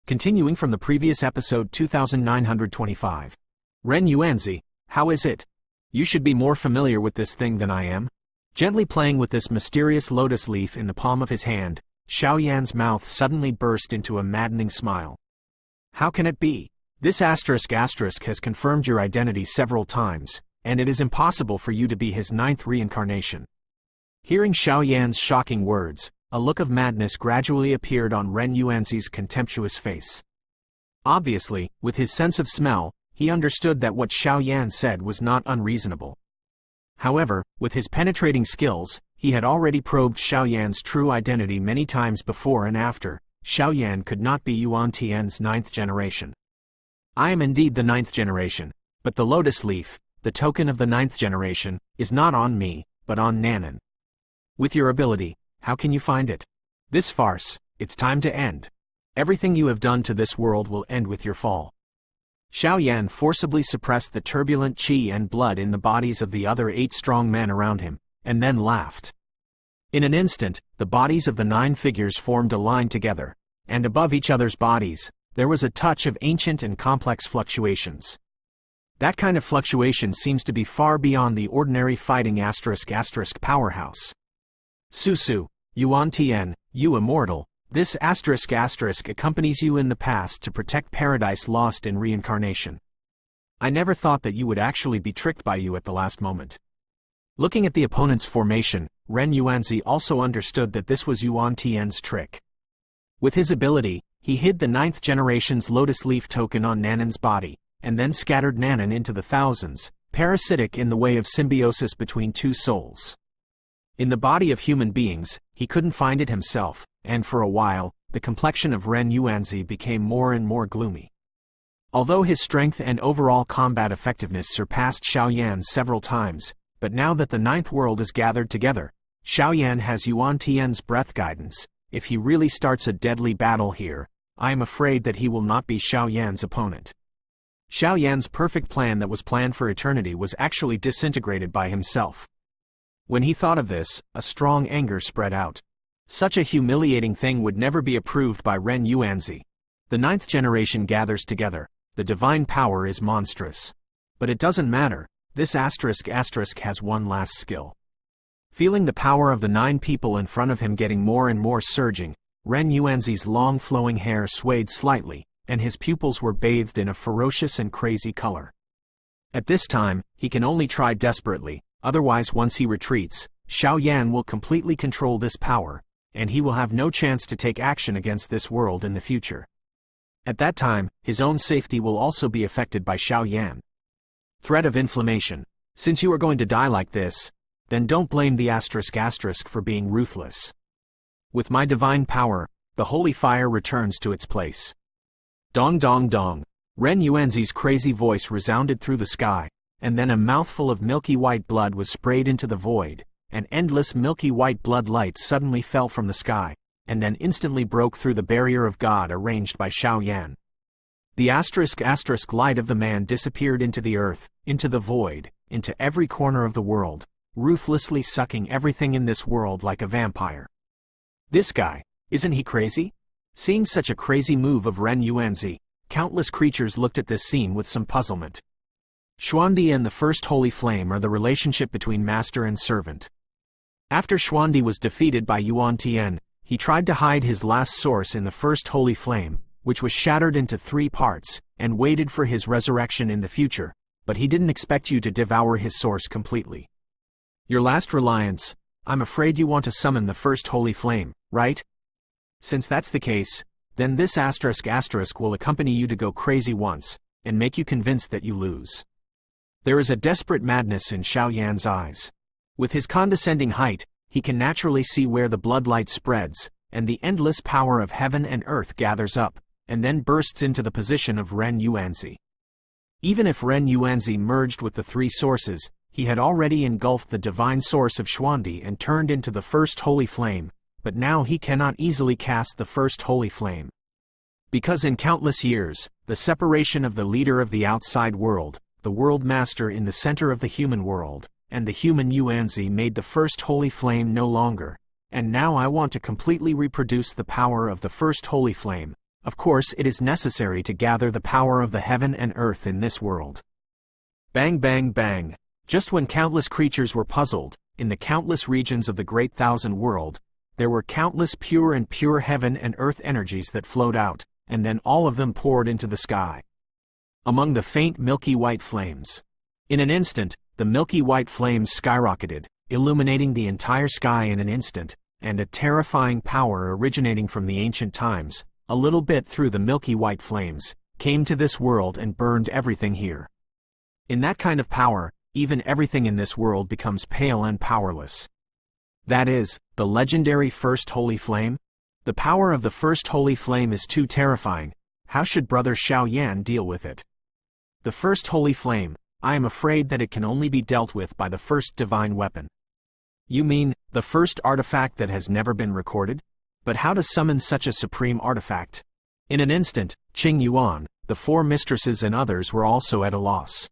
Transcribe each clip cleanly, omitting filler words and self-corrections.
Continuing from the previous episode 2925. Ren Yuanzi, how is it? You should be more familiar with this thing than I am. Gently playing with this mysterious lotus leaf in the palm of his hand, Xiaoyan's mouth suddenly burst into a maddening smile. How can it be? This asterisk has confirmed your identity several times, and it is impossible for you to be his 9th reincarnation. Hearing Xiaoyan's shocking words, a look of madness gradually appeared on Ren Yuanzi's contemptuous face. Obviously, with his sense of smell, he understood that what Xiaoyan said was not unreasonable. However, with his penetrating skills, he had already probed Xiaoyan's true identity many times before and after. Xiaoyan could not be Yuan Tian's 9th generation. I am indeed the 9th generation, but the lotus leaf, the token of the 9th generation, is not on me, but on Nanan. With your ability, how can you find it? This farce, it's time to end. Everything you have done to this world will end with your fall. Xiaoyan forcibly suppressed the turbulent qi and blood in the bodies of the other 8 strong men around him, and then laughed. In an instant, the bodies of the 9 figures formed a line together, and above each other's bodies, there was a touch of ancient and complex fluctuations. That kind of fluctuation seems to be far beyond the ordinary fighting *** powerhouse. Su, Yuan Tian, you immortal, this *** accompanies you in the past to protect paradise lost in reincarnation. I never thought that you would actually be tricked by you at the last moment. Looking at the opponent's formation, Ren Yuanzi also understood that this was Yuan Tian's trick. With his ability, he hid the 9th generation's lotus leaf token on Nanan's body, and then scattered Nanan into the thousands, parasitic in the way of symbiosis between 2 souls. In the body of human beings, he couldn't find it himself, and for a while, the complexion of Ren Yuanzi became more and more gloomy. Although his strength and overall combat effectiveness surpassed Xiaoyan several times, but now that the 9th world is gathered together, Xiaoyan has Yuan Tian's breath guidance. If he really starts a deadly battle here, I am afraid that he will not be Xiaoyan's opponent. Xiaoyan's perfect plan that was planned for eternity was actually disintegrated by himself. When he thought of this, a strong anger spread out. Such a humiliating thing would never be approved by Ren Yuanzi. The 9th generation gathers together, the divine power is monstrous. But it doesn't matter, this ** has one last skill. Feeling the power of the 9 people in front of him getting more and more surging, Ren Yuanzi's long flowing hair swayed slightly, and his pupils were bathed in a ferocious and crazy color. At this time, he can only try desperately. Otherwise, once he retreats, Xiaoyan will completely control this power, and he will have no chance to take action against this world in the future. At that time, his own safety will also be affected by Xiaoyan. Threat of inflammation. Since you are going to die like this, then don't blame the ** for being ruthless. With my divine power, the holy fire returns to its place. Dong dong dong. Ren Yuanzi's crazy voice resounded through the sky, and then a mouthful of milky white blood was sprayed into the void. An endless milky white blood light suddenly fell from the sky, and then instantly broke through the barrier of God arranged by Xiaoyan. The ** light of the man disappeared into the earth, into the void, into every corner of the world, ruthlessly sucking everything in this world like a vampire. This guy, isn't he crazy? Seeing such a crazy move of Ren Yuanzi, countless creatures looked at this scene with some puzzlement. Xuandi and the first holy flame are the relationship between master and servant. After Xuandi was defeated by Yuan Tian, he tried to hide his last source in the first holy flame, which was shattered into 3 parts, and waited for his resurrection in the future, but he didn't expect you to devour his source completely. Your last reliance, I'm afraid you want to summon the first holy flame, right? Since that's the case, then this ** will accompany you to go crazy once, and make you convinced that you lose. There is a desperate madness in Xiaoyan's eyes. With his condescending height, he can naturally see where the bloodlight spreads, and the endless power of heaven and earth gathers up, and then bursts into the position of Ren Yuanzi. Even if Ren Yuanzi merged with the 3 sources, he had already engulfed the divine source of Xuandi and turned into the first holy flame, but now he cannot easily cast the first holy flame. Because in countless years, the separation of the leader of the outside world, the world master in the center of the human world, and the human Yuanzi made the first holy flame no longer, and now I want to completely reproduce the power of the first holy flame, Of course, it is necessary to gather the power of the heaven and earth in this world. Bang bang bang. Just when countless creatures were puzzled, in the countless regions of the great thousand world, there were countless pure heaven and earth energies that flowed out, and then all of them poured into the sky. Among the faint milky white flames. In an instant, the milky white flames skyrocketed, illuminating the entire sky in an instant, and a terrifying power originating from the ancient times, a little bit through the milky white flames, came to this world and burned everything here. In that kind of power, even everything in this world becomes pale and powerless. That is, the legendary First Holy Flame? The power of the First Holy Flame is too terrifying. How should Brother Xiaoyan deal with it? The First Holy Flame, I am afraid that it can only be dealt with by the first divine weapon. You mean, the first artifact that has never been recorded? But how to summon such a supreme artifact? In an instant, Qing Yuan, the four mistresses and others were also at a loss.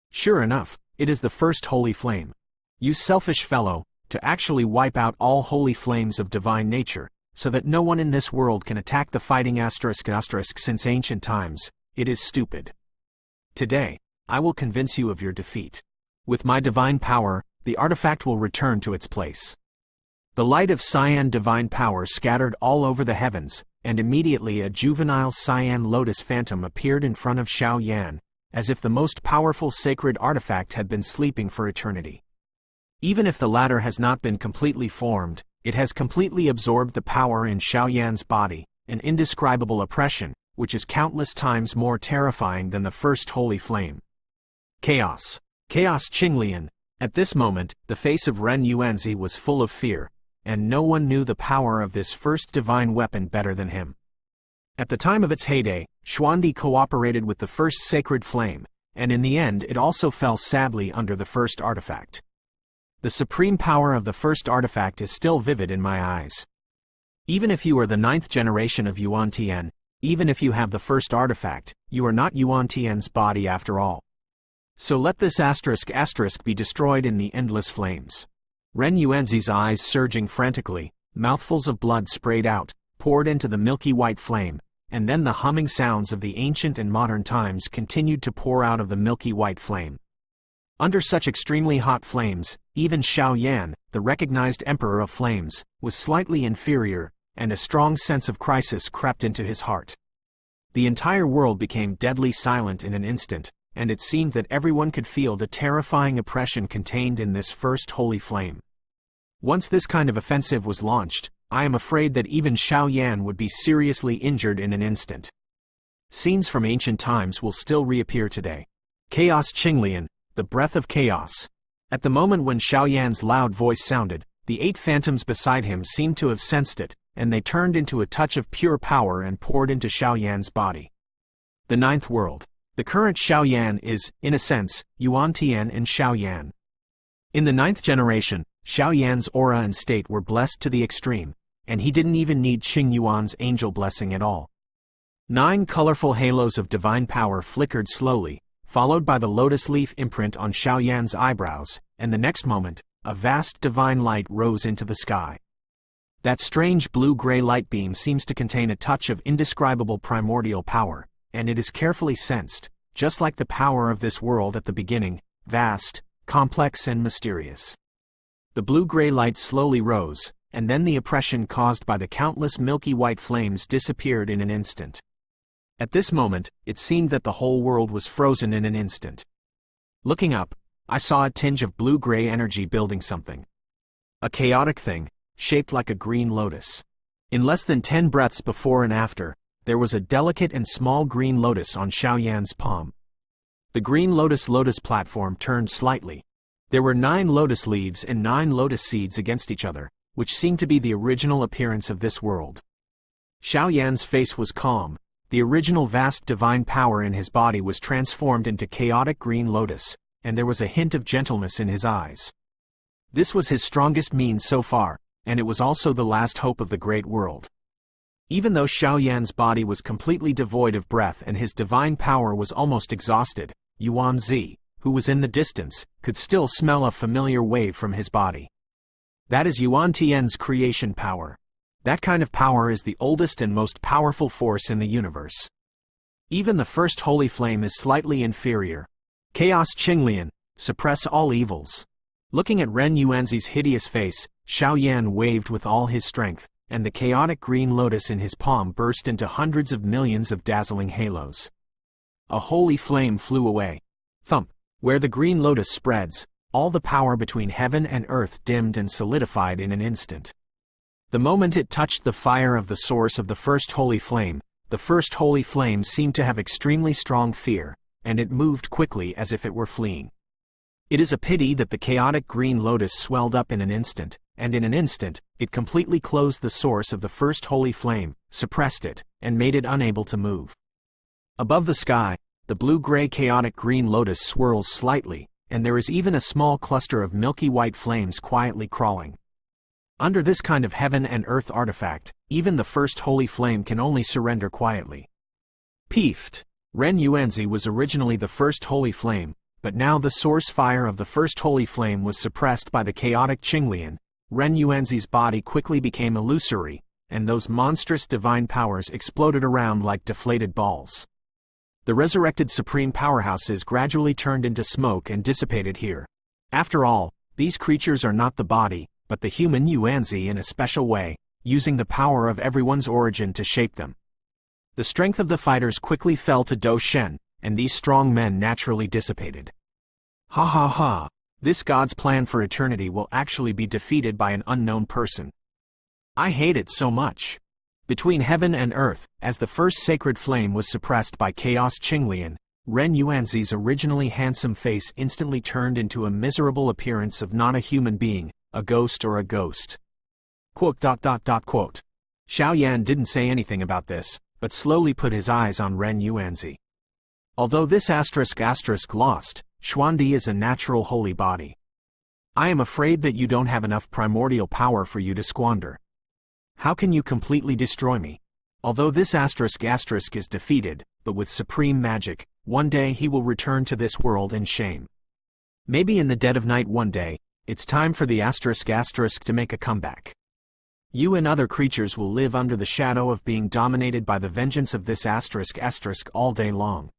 Sure enough, it is the First Holy Flame. You selfish fellow, to actually wipe out all holy flames of divine nature, so that no one in this world can attack the fighting *** since ancient times, it is stupid. Today, I will convince you of your defeat. With my divine power, the artifact will return to its place. The light of cyan divine power scattered all over the heavens, and immediately a juvenile cyan lotus phantom appeared in front of Xiaoyan, as if the most powerful sacred artifact had been sleeping for eternity. Even if the latter has not been completely formed, it has completely absorbed the power in Xiaoyan's body, an indescribable oppression, which is countless times more terrifying than the First Holy Flame. Chaos. Chaos Qinglian. At this moment, the face of Ren Yuanzi was full of fear, and no one knew the power of this first divine weapon better than him. At the time of its heyday, Xuandi cooperated with the first sacred flame, and in the end it also fell sadly under the first artifact. The supreme power of the first artifact is still vivid in my eyes. Even if you are the 9th generation of Yuan Tian, even if you have the first artifact, you are not Yuan Tian's body after all. So let this ** be destroyed in the endless flames. Ren Yuanzi's eyes surging frantically, mouthfuls of blood sprayed out, poured into the milky white flame, and then the humming sounds of the ancient and modern times continued to pour out of the milky white flame. Under such extremely hot flames, even Xiaoyan, the recognized emperor of flames, was slightly inferior, and a strong sense of crisis crept into his heart. The entire world became deadly silent in an instant, and it seemed that everyone could feel the terrifying oppression contained in this first holy flame. Once this kind of offensive was launched, I am afraid that even Xiaoyan would be seriously injured in an instant. Scenes from ancient times will still reappear today. Chaos Qinglian, the breath of chaos. At the moment when Xiaoyan's loud voice sounded, the 8 phantoms beside him seemed to have sensed it, and they turned into a touch of pure power and poured into Xiaoyan's body. The 9th world. The current Xiaoyan is, in a sense, Yuan Tian and Xiaoyan. In the 9th generation, Xiaoyan's aura and state were blessed to the extreme, and he didn't even need Qing Yuan's angel blessing at all. 9 colorful halos of divine power flickered slowly, followed by the lotus leaf imprint on Xiaoyan's eyebrows, and the next moment, a vast divine light rose into the sky. That strange blue-gray light beam seems to contain a touch of indescribable primordial power, and it is carefully sensed, just like the power of this world at the beginning, vast, complex and mysterious. The blue-gray light slowly rose, and then the oppression caused by the countless milky white flames disappeared in an instant. At this moment, it seemed that the whole world was frozen in an instant. Looking up, I saw a tinge of blue-gray energy building something. A chaotic thing, shaped like a green lotus. In less than 10 breaths before and after, there was a delicate and small green lotus on Xiaoyan's palm. The green lotus platform turned slightly. There were 9 lotus leaves and 9 lotus seeds against each other, which seemed to be the original appearance of this world. Xiaoyan's face was calm. The original vast divine power in his body was transformed into chaotic green lotus, and there was a hint of gentleness in his eyes. This was his strongest means so far, and it was also the last hope of the great world. Even though Xiaoyan's body was completely devoid of breath and his divine power was almost exhausted, Yuan Zi, who was in the distance, could still smell a familiar wave from his body. That is Yuan Tian's creation power. That kind of power is the oldest and most powerful force in the universe. Even the first holy flame is slightly inferior. Chaos Qinglian, suppress all evils. Looking at Ren Yuanzi's hideous face, Xiao Yan waved with all his strength, and the chaotic green lotus in his palm burst into hundreds of millions of dazzling halos. A holy flame flew away. Thump! Where the green lotus spreads, all the power between heaven and earth dimmed and solidified in an instant. The moment it touched the fire of the source of the first holy flame, the first holy flame seemed to have extremely strong fear, and it moved quickly as if it were fleeing. It is a pity that the chaotic green lotus swelled up in an instant, and in an instant, it completely closed the source of the first holy flame, suppressed it, and made it unable to move. Above the sky, the blue-gray chaotic green lotus swirls slightly, and there is even a small cluster of milky white flames quietly crawling. Under this kind of heaven and earth artifact, even the first holy flame can only surrender quietly. Btth2. Ren Yuanzi was originally the first holy flame, but now the source fire of the first holy flame was suppressed by the chaotic Qinglian. Ren Yuanzi's body quickly became illusory, and those monstrous divine powers exploded around like deflated balls. The resurrected supreme powerhouses gradually turned into smoke and dissipated here. After all, these creatures are not the body, but the human Yuanzi in a special way, using the power of everyone's origin to shape them. The strength of the fighters quickly fell to Do Shen, and these strong men naturally dissipated. Ha ha ha! This god's plan for eternity will actually be defeated by an unknown person. I hate it so much. Between heaven and earth, as the first sacred flame was suppressed by Chaos Qinglian, Ren Yuanzi's originally handsome face instantly turned into a miserable appearance of not a human being, a ghost or a ghost. Quote. Xiao Yan didn't say anything about this, but slowly put his eyes on Ren Yuanzi. Although this *** lost, Xuandi is a natural holy body. I am afraid that you don't have enough primordial power for you to squander. How can you completely destroy me? Although this *** is defeated, but with supreme magic, one day he will return to this world in shame. Maybe in the dead of night one day, it's time for the *** to make a comeback. You and other creatures will live under the shadow of being dominated by the vengeance of this *** all day long.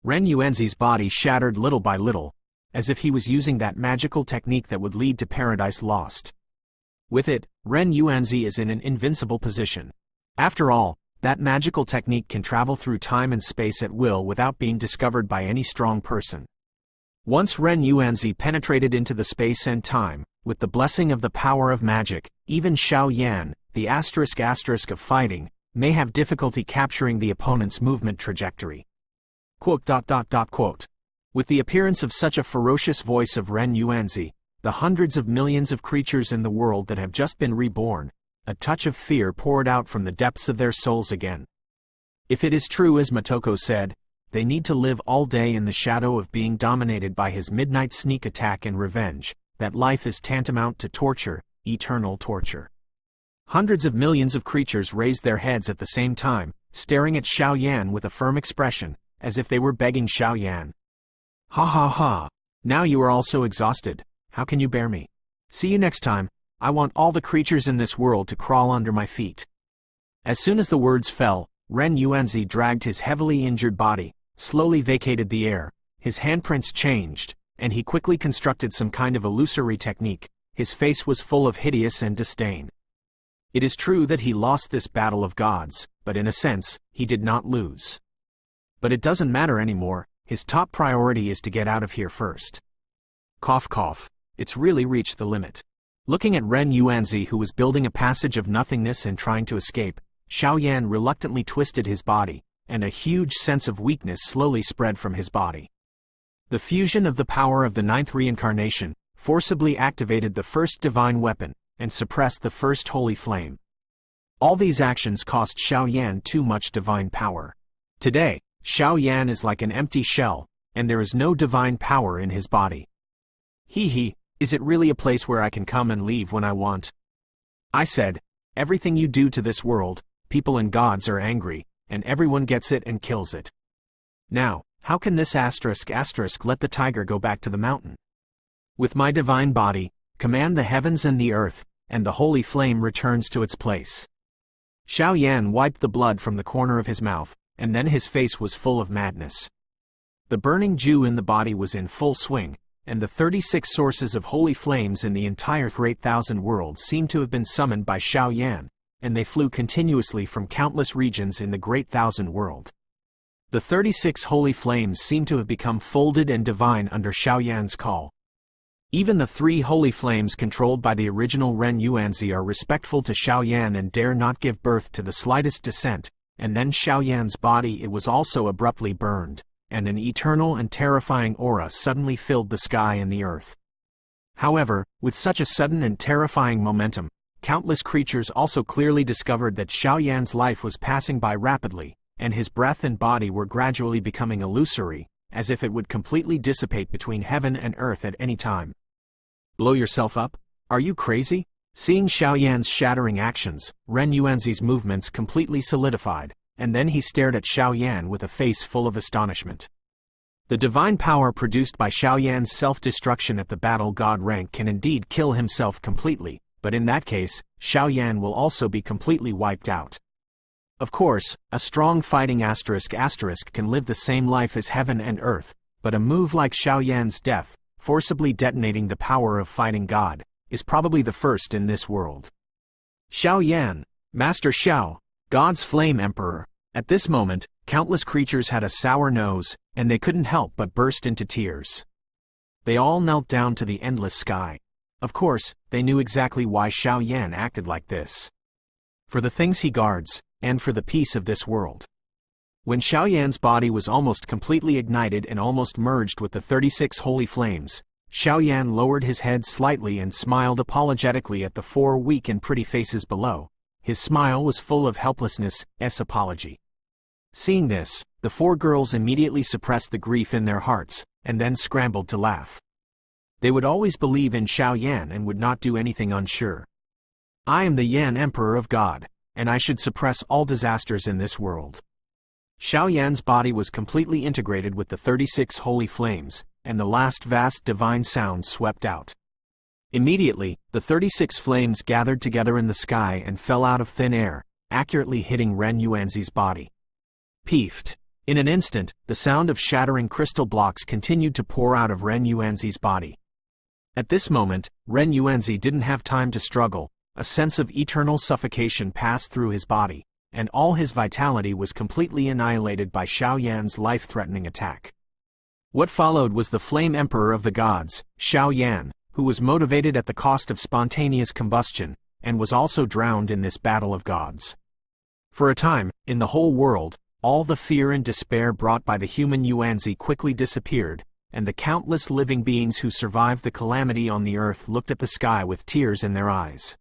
Ren Yuanzi's body shattered little by little, as if he was using that magical technique that would lead to Paradise Lost. With it, Ren Yuanzi is in an invincible position. After all, that magical technique can travel through time and space at will without being discovered by any strong person. Once Ren Yuanzi penetrated into the space and time, with the blessing of the power of magic, even Xiao Yan, the *** of fighting, may have difficulty capturing the opponent's movement trajectory. Quote. With the appearance of such a ferocious voice of Ren Yuanzi, the hundreds of millions of creatures in the world that have just been reborn, a touch of fear poured out from the depths of their souls again. If it is true as Motoko said, they need to live all day in the shadow of being dominated by his midnight sneak attack and revenge, that life is tantamount to torture, eternal torture. Hundreds of millions of creatures raised their heads at the same time, staring at Xiao Yan with a firm expression, as if they were begging Xiao Yan. Ha ha ha! Now you are all so exhausted, how can you bear me? See you next time. I want all the creatures in this world to crawl under my feet. As soon as the words fell, Ren Yuanzi dragged his heavily injured body, slowly vacated the air, his handprints changed, and he quickly constructed some kind of illusory technique. His face was full of hideous and disdain. It is true that he lost this battle of gods, but in a sense, he did not lose. But it doesn't matter anymore, his top priority is to get out of here first. Cough cough, it's really reached the limit. Looking at Ren Yuanzi, who was building a passage of nothingness and trying to escape, Xiao Yan reluctantly twisted his body, and a huge sense of weakness slowly spread from his body. The fusion of the power of the ninth reincarnation forcibly activated the first divine weapon, and suppressed the first holy flame. All these actions cost Xiao Yan too much divine power. Today, Xiao Yan is like an empty shell, and there is no divine power in his body. Hee, is it really a place where I can come and leave when I want? I said, everything you do to this world, people and gods are angry, and everyone gets it and kills it. Now, how can this *** let the tiger go back to the mountain? With my divine body, command the heavens and the earth, and the holy flame returns to its place. Xiao Yan wiped the blood from the corner of his mouth, and then his face was full of madness. The burning Jew in the body was in full swing, and the 36 sources of holy flames in the entire Great Thousand World seemed to have been summoned by Xiao Yan, and they flew continuously from countless regions in the Great Thousand World. The 36 holy flames seemed to have become folded and divine under Xiao Yan's call. Even the 3 holy flames controlled by the original Ren Yuanzi are respectful to Xiao Yan and dare not give birth to the slightest dissent, and then Xiao Yan's body it was also abruptly burned, and an eternal and terrifying aura suddenly filled the sky and the earth. However, with such a sudden and terrifying momentum, countless creatures also clearly discovered that Xiao Yan's life was passing by rapidly, and his breath and body were gradually becoming illusory, as if it would completely dissipate between heaven and earth at any time. Blow yourself up? Are you crazy? Seeing Xiao Yan's shattering actions, Ren Yuanzi's movements completely solidified, and then he stared at Xiao Yan with a face full of astonishment. The divine power produced by Xiao Yan's self-destruction at the battle god rank can indeed kill himself completely, but in that case, Xiao Yan will also be completely wiped out. Of course, a strong fighting asterisk can live the same life as heaven and earth, but a move like Xiao Yan's death, forcibly detonating the power of fighting God, is probably the first in this world. Xiao Yan, Master Xiao, God's Flame Emperor. At this moment, countless creatures had a sour nose, and they couldn't help but burst into tears. They all knelt down to the endless sky. Of course, they knew exactly why Xiao Yan acted like this. For the things he guards, and for the peace of this world. When Xiao Yan's body was almost completely ignited and almost merged with the 36 holy flames, Xiao Yan lowered his head slightly and smiled apologetically at the 4 weak and pretty faces below. His smile was full of helplessness, apology. Seeing this, the 4 girls immediately suppressed the grief in their hearts, and then scrambled to laugh. They would always believe in Xiao Yan and would not do anything unsure. I am the Yan Emperor of God, and I should suppress all disasters in this world. Xiao Yan's body was completely integrated with the 36 holy flames, and the last vast divine sound swept out. Immediately, the 36 flames gathered together in the sky and fell out of thin air, accurately hitting Ren Yuanzi's body. Peefed. In an instant, the sound of shattering crystal blocks continued to pour out of Ren Yuanzi's body. At this moment, Ren Yuanzi didn't have time to struggle. A sense of eternal suffocation passed through his body, and all his vitality was completely annihilated by Xiao Yan's life-threatening attack. What followed was the Flame Emperor of the Gods, Xiao Yan, who was motivated at the cost of spontaneous combustion, and was also drowned in this battle of gods. For a time, in the whole world, all the fear and despair brought by the human Yuanzi quickly disappeared, and the countless living beings who survived the calamity on the earth looked at the sky with tears in their eyes.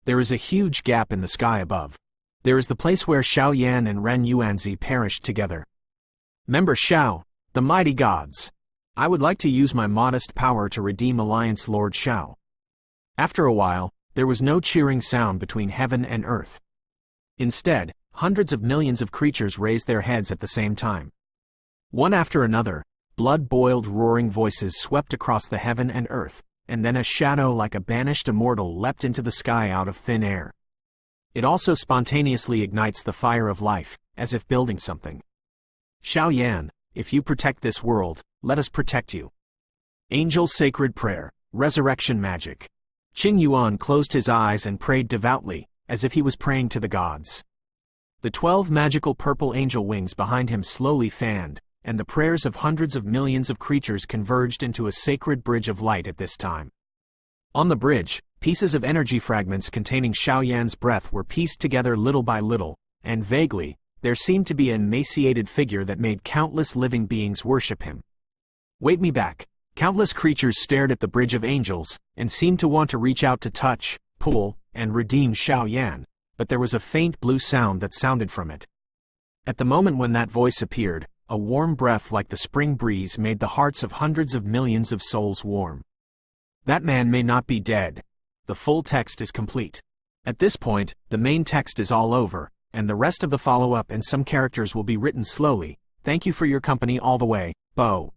There is a huge gap in the sky above. There is the place where Xiao Yan and Ren Yuanzi perished together. Member Xiao, the mighty gods. I would like to use my modest power to redeem Alliance Lord Xiao. After a while, there was no cheering sound between heaven and earth. Instead, hundreds of millions of creatures raised their heads at the same time. One after another, blood-boiled roaring voices swept across the heaven and earth, and then a shadow like a banished immortal leapt into the sky out of thin air. It also spontaneously ignites the fire of life, as if building something. Xiao Yan, if you protect this world, let us protect you. Angel Sacred Prayer, Resurrection Magic. Qing Yuan closed his eyes and prayed devoutly, as if he was praying to the gods. The 12 magical purple angel wings behind him slowly fanned, and the prayers of hundreds of millions of creatures converged into a sacred bridge of light at this time. On the bridge, pieces of energy fragments containing Xiao Yan's breath were pieced together little by little, and vaguely, there seemed to be an emaciated figure that made countless living beings worship him. Wait me back. Countless creatures stared at the bridge of angels, and seemed to want to reach out to touch, pull, and redeem Xiao Yan, but there was a faint blue sound that sounded from it. At the moment when that voice appeared, a warm breath like the spring breeze made the hearts of hundreds of millions of souls warm. That man may not be dead. The full text is complete. At this point, the main text is all over, and the rest of the follow-up and some characters will be written slowly. Thank you for your company all the way, Bo.